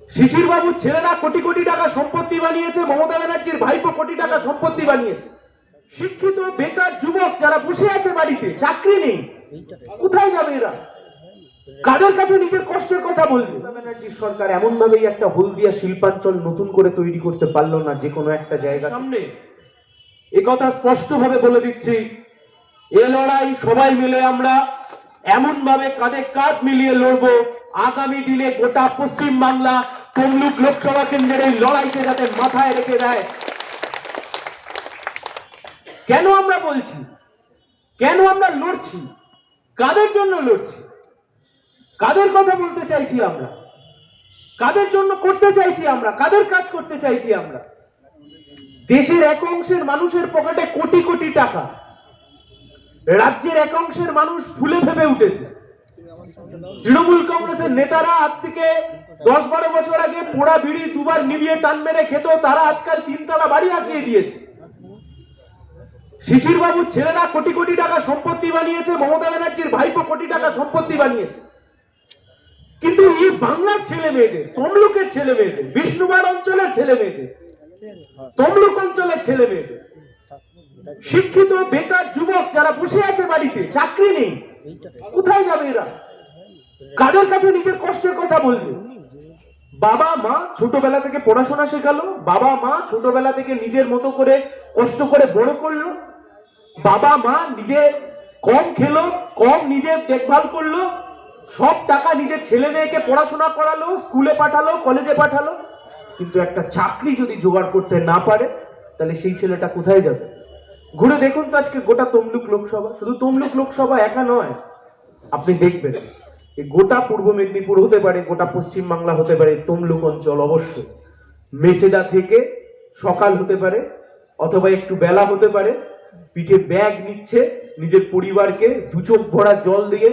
শিশির বাবুর ছেলেরা কোটি কোটি টাকা সম্পত্তি বানিয়েছে, মমতা ব্যানার্জির ভাইপো কোটি টাকা সম্পত্তি বানিয়েছে। শিক্ষিত বেকার যুবক যারা বসে আছে বাড়িতে, চাকরি নেই, কোথায় যাবে এরা? কাদের কাছে নিজের কষ্টের কথা বলবে? মমতা ব্যানার্জির সরকার এমন ভাবেই একটা হলদিয়া শিল্পাঞ্চল নতুন করে তৈরি করতে পারলো না যে কোনো একটা জায়গা সামনে। একথা স্পষ্ট ভাবে বলে দিচ্ছি, এ লড়াই সবাই মিলে আমরা এমন ভাবে কাঁধে কাঁধ মিলিয়ে লড়বো, আগামী দিনে গোটা পশ্চিম বাংলা তমলুক লোকসভা কেন্দ্রের এই লড়াইকে যাতে মাথায় রেখে দেয়। কেন আমরা বলছি, কেন আমরা লড়ছি, কাদের জন্য লড়ছি, কাদের কথা বলতে চাইছি আমরা, কাদের জন্য করতে চাইছি আমরা, কাদের কাজ করতে চাইছি আমরা? দেশের এক অংশের মানুষের পকেটে কোটি কোটি টাকা, রাজ্যের এক অংশের মানুষ ফুলে ফেপে উঠেছে। তৃণমূল কংগ্রেসের নেতারা আজ থেকে 10-12 বছর আগে পোড়া বিড়ি দুবার নিভিয়ে টান মেরে খেত, তারা আজকাল 3 তলা বাড়ি আঁকিয়ে দিয়েছে। শিশির বাবুর ছেলেরা কোটি কোটি টাকা সম্পত্তি বানিয়েছে, মমতা ব্যানার্জির ভাইপো কোটি টাকা সম্পত্তি বানিয়েছে। কিন্তু এই বাংলার ছেলে মেয়েদের, তমলুকের ছেলে মেয়েদের, বিষ্ণুবার অঞ্চলের ছেলে মেয়েদের, তমলুক অঞ্চলের ছেলে মেয়েদের, শিক্ষিত বেকার যুবক যারা বসে আছে বাড়িতে, চাকরি নেই, কোথায় যাবে এরা? কাদের কাছে নিজের কষ্টের কথা বলবে? বাবা মা ছোটবেলা থেকে পড়াশোনা শেখালো, বাবা মা ছোটবেলা থেকে নিজের মতো করে কষ্ট করে বড় করলো, বাবা মা নিজে কম খেলো, কম নিজে দেখভাল করলো, সব টাকা নিজের ছেলে মেয়েকে পড়াশোনা করালো, স্কুলে পাঠালো, কলেজে পাঠালো। কিন্তু একটা চাকরি যদি জোগাড় করতে না পারে, তাহলে সেই ছেলেটা কোথায় যাবে? ঘুরে দেখুন তো আজকে গোটা তমলুক লোকসভা, শুধু তমলুক লোকসভা একা নয়, আপনি দেখবেন এই গোটা পূর্ব মেদিনীপুর হতে পারে, গোটা পশ্চিম বাংলা হতে পারে, তমলুক অঞ্চল অবশ্যই মেচেদা থেকে সকাল হতে পারে অথবা একটু বেলা হতে পারে, পিঠে ব্যাগ নিচ্ছে, নিজের পরিবারকে 2 চোখ ভরা জল দিয়ে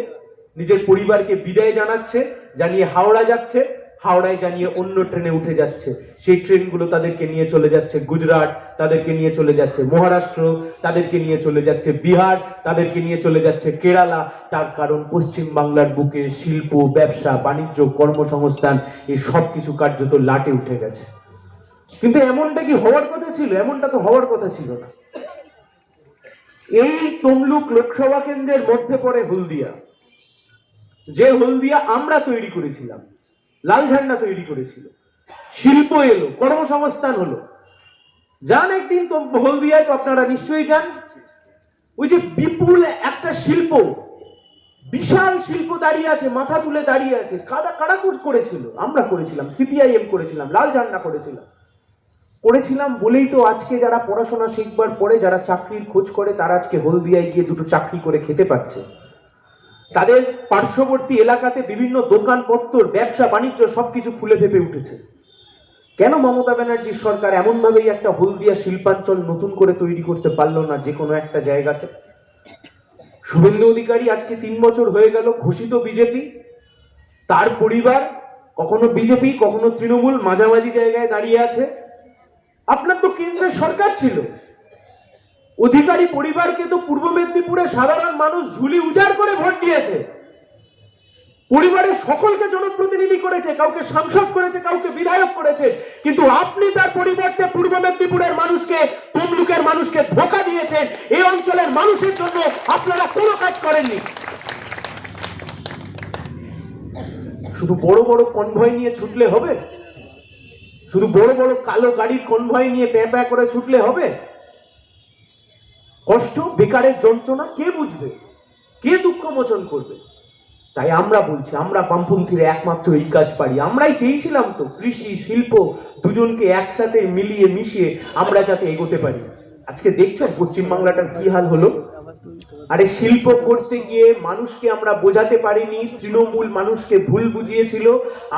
নিজের পরিবারকে বিদায় জানাচ্ছে, জানিয়ে হাওড়া যাচ্ছে, হাওড়ায় জানিয়ে অন্য ট্রেনে উঠে যাচ্ছে। সেই ট্রেনগুলো তাদেরকে নিয়ে চলে যাচ্ছে গুজরাট, তাদেরকে নিয়ে চলে যাচ্ছে মহারাষ্ট্র, তাদেরকে নিয়ে চলে যাচ্ছে বিহার, তাদেরকে নিয়ে চলে যাচ্ছে কেরালা। তার কারণ পশ্চিম বাংলার বুকে শিল্প, ব্যবসা, বাণিজ্য, কর্মসংস্থান এই সব কিছু কার্যত লাটে উঠে গেছে। কিন্তু এমনটা কি হওয়ার কথা ছিল? এমনটা তো হওয়ার কথা ছিল না। এই তমলুক লোকসভা কেন্দ্রের মধ্যে পড়ে হলদিয়া, যে হলদিয়া আমরা তৈরি করেছিলাম, লাল ঝান্ডা তৈরি করেছিল, শিল্প এলো, কর্মসংস্থান হলো। যান একদিন তো হলদিয়ায়, তো আপনারা নিশ্চয়ই যান, ওই যে বিপুল একটা শিল্প, বিশাল শিল্প দাঁড়িয়ে আছে, মাথা তুলে দাঁড়িয়ে আছে। কারা করেছিল? আমরা করেছিলাম, সিপিআইএম করেছিলাম, লাল ঝান্ডা করেছিলাম বলেই তো আজকে যারা পড়াশোনা শিখবার পরে যারা চাকরির খোঁজ করে, তারা আজকে হলদিয়ায় গিয়ে 2টো চাকরি করে খেতে পারছে। তাদের পার্শ্ববর্তী এলাকাতে বিভিন্ন দোকানপত্র, ব্যবসা বাণিজ্য সবকিছু ফুলে ফেপে উঠেছে। কেন মমতা ব্যানার্জির সরকার এমন ভাবেই একটা হলদিয়া শিল্পাঞ্চল নতুন করে তৈরি করতে পারলো না যে কোনো একটা জায়গাতে? শুভেন্দু অধিকারী আজকে 3 বছর হয়ে গেল ঘোষিত বিজেপি, তার পরিবার কখনো বিজেপি কখনো তৃণমূল, মাঝামাঝি জায়গায় দাঁড়িয়ে আছে। আপনার তো কেন্দ্রের সরকার ছিল, অধিকারী পরিবারকে তো পূর্ব মেদিনীপুরে সাধারণ মানুষ ঝুলি উজাড় করে ভোট দিয়েছে, পরিবারের সকলকে জনপ্রতিনিধি করেছে, কাউকে সাংসদ করেছে, কাউকে বিধায়ক করেছে। কিন্তু আপনি তার পরিবর্তে পূর্ব মেদিনীপুরের মানুষকে, তমলুকের মানুষকে ধোঁকা দিয়েছেন। এই অঞ্চলের মানুষের জন্য আপনারা কোনো কাজ করেননি। শুধু বড় বড় কনভয় নিয়ে ছুটলে হবে? শুধু বড় বড় কালো গাড়ির কনভয় নিয়ে প্যাঁ প্যাঁ করে ছুটলে হবে? কষ্ট, বেকারের যন্ত্রণা কে বুঝবে? কে দুঃখ মোচন করবে? তাই আমরা বলছি, আমরা বামপন্থীরা একমাত্র এই কাজ পারি। আমরাই চেয়েছিলাম তো কৃষি শিল্প দুজনকে একসাথে মিলিয়ে মিশিয়ে আমরা যাতে এগোতে পারি। আজকে দেখছেন পশ্চিমবাংলাটার কি হাল হলো। আরে শিল্প করতে গিয়ে মানুষকে আমরা বোঝাতে পারিনি, তৃণমূল মানুষকে ভুল বুঝিয়েছিল,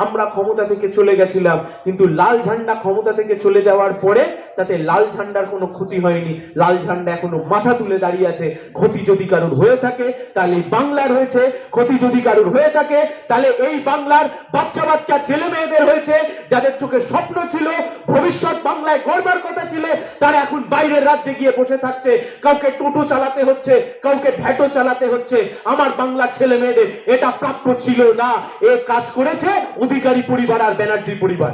আমরা ক্ষমতা থেকে চলে গেছিলাম। কিন্তু লাল ঝান্ডা ক্ষমতা থেকে চলে যাওয়ার পরে তাতে লাল ঝান্ডার কোনো ক্ষতি হয়নি, লাল ঝান্ডা এখনো মাথা তুলে দাঁড়িয়ে আছে। ক্ষতি যদি কারোর হয়ে থাকে তাহলে বাংলার হয়েছে, ক্ষতি যদি কারোর হয়ে থাকে তাহলে এই বাংলার বাচ্চা বাচ্চা ছেলে মেয়েদের হয়েছে, যাদের চোখে স্বপ্ন ছিল, ভবিষ্যৎ বাংলায় গড়বার কথা ছিল, তারা এখন বাইরের রাজ্যে গিয়ে বসে থাকছে, কাউকে টোটো চালাতে হচ্ছে, কাউকে ভ্যাটো চালাতে হচ্ছে। আমার বাংলার ছেলে মেয়েদের এটা প্রাপ্য ছিল না। এ কাজ করেছে অধিকারী পরিবার আর ব্যানার্জি পরিবার।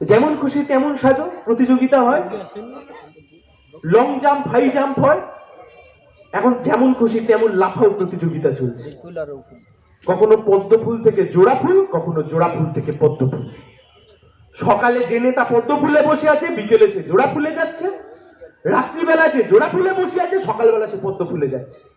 যেমন খুশি তেমন সাজো প্রতিযোগিতা হয়, লং জাম্প হাই জাম্প হয়, এখন যেমন খুশি তেমন লাফাও প্রতিযোগিতা চলছে। কখনো পদ্ম ফুল থেকে জোড়া ফুল, কখনো জোড়া ফুল থেকে পদ্ম ফুল। সকালে যে নেতা পদ্ম ফুলে বসে আছে, বিকেলে সে জোড়া ফুলে যাচ্ছে, রাত্রিবেলা যে জোড়া ফুলে বসে আছে, সকালবেলা সে পদ্ম ফুলে যাচ্ছে।